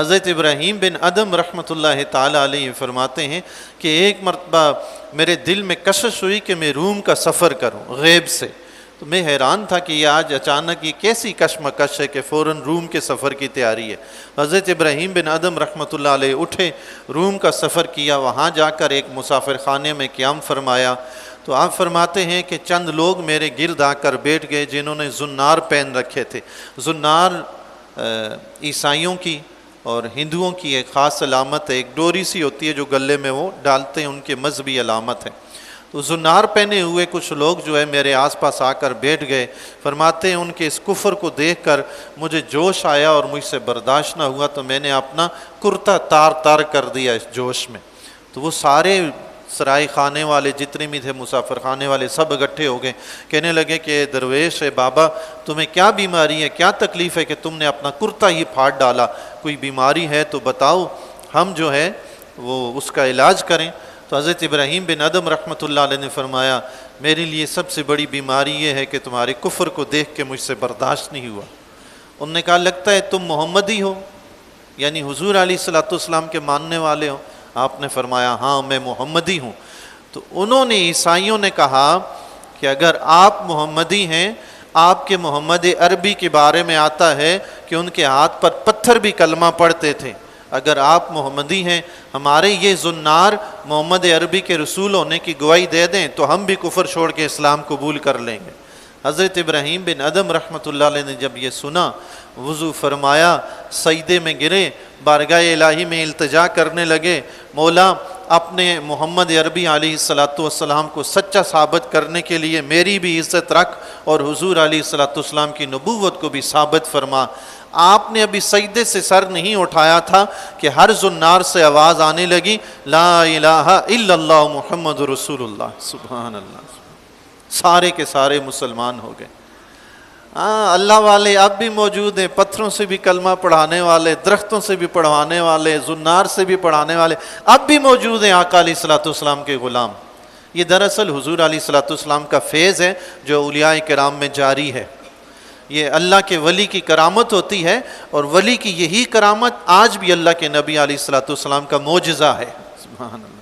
حضرت ابراہیم بن ادم رحمۃ اللہ تعالی علیہ فرماتے ہیں کہ ایک مرتبہ میرے دل میں کشش ہوئی کہ میں روم کا سفر کروں غیب سے، تو میں حیران تھا کہ یہ آج اچانک یہ کیسی کشمکش ہے کہ فوراً روم کے سفر کی تیاری ہے۔ حضرت ابراہیم بن ادم رحمۃ اللہ علیہ اٹھے، روم کا سفر کیا، وہاں جا کر ایک مسافر خانے میں قیام فرمایا، تو آپ فرماتے ہیں کہ چند لوگ میرے گرد آ کر بیٹھ گئے جنہوں نے زنار پہن رکھے تھے۔ زنار عیسائیوں کی اور ہندوؤں کی ایک خاص علامت ہے، ایک ڈوری سی ہوتی ہے جو گلے میں وہ ڈالتے ہیں، ان کے مذہبی علامت ہے۔ تو زنار پہنے ہوئے کچھ لوگ جو ہے میرے آس پاس آ کر بیٹھ گئے۔ فرماتے ہیں ان کے اس کفر کو دیکھ کر مجھے جوش آیا اور مجھ سے برداشت نہ ہوا، تو میں نے اپنا کرتا تار کر دیا اس جوش میں۔ تو وہ سارے سرائے خانے والے جتنے بھی تھے، مسافر خانے والے، سب اکٹھے ہو گئے، کہنے لگے کہ درویش ہے بابا، تمہیں کیا بیماری ہے، کیا تکلیف ہے کہ تم نے اپنا کرتا ہی پھاڑ ڈالا؟ کوئی بیماری ہے تو بتاؤ، ہم جو ہے وہ اس کا علاج کریں۔ تو حضرت ابراہیم بن ادم رحمۃ اللہ علیہ نے فرمایا، میرے لیے سب سے بڑی بیماری یہ ہے کہ تمہارے کفر کو دیکھ کے مجھ سے برداشت نہیں ہوا۔ انہوں نے کہا لگتا ہے تم محمدی ہو، یعنی حضور علیہ الصلوۃ والسلام کے ماننے والے ہو؟ آپ نے فرمایا ہاں میں محمدی ہوں۔ تو انہوں نے، عیسائیوں نے کہا کہ اگر آپ محمدی ہیں، آپ کے محمد عربی کے بارے میں آتا ہے کہ ان کے ہاتھ پر پتھر بھی کلمہ پڑھتے تھے، اگر آپ محمدی ہیں، ہمارے یہ زنار محمد عربی کے رسول ہونے کی گواہی دے دیں تو ہم بھی کفر چھوڑ کے اسلام قبول کر لیں گے۔ حضرت ابراہیم بن ادم رحمۃ اللہ علیہ نے جب یہ سنا، وضو فرمایا، سجدے میں گرے، بارگاہ الہی میں التجا کرنے لگے، مولا اپنے محمد عربی علیہ الصلوۃ والسلام کو سچا ثابت کرنے کے لیے میری بھی عزت رکھ اور حضور علیہ الصلوۃ والسلام کی نبوت کو بھی ثابت فرما۔ آپ نے ابھی سجدے سے سر نہیں اٹھایا تھا کہ ہر زنار سے آواز آنے لگی، لا الہ الا اللہ محمد رسول اللہ۔ سبحان اللہ، سارے کے سارے مسلمان ہو گئے۔ اللہ والے اب بھی موجود ہیں، پتھروں سے بھی کلمہ پڑھانے والے، درختوں سے بھی پڑھوانے والے، زنار سے بھی پڑھانے والے اب بھی موجود ہیں، آقا علیہ الصلوۃ والسلام کے غلام۔ یہ دراصل حضور علیہ الصلوۃ والسلام کا فیض ہے جو اولیاء کرام میں جاری ہے۔ یہ اللہ کے ولی کی کرامت ہوتی ہے، اور ولی کی یہی کرامت آج بھی اللہ کے نبی علیہ الصلوۃ والسلام کا معجزہ ہے۔ سبحان اللہ۔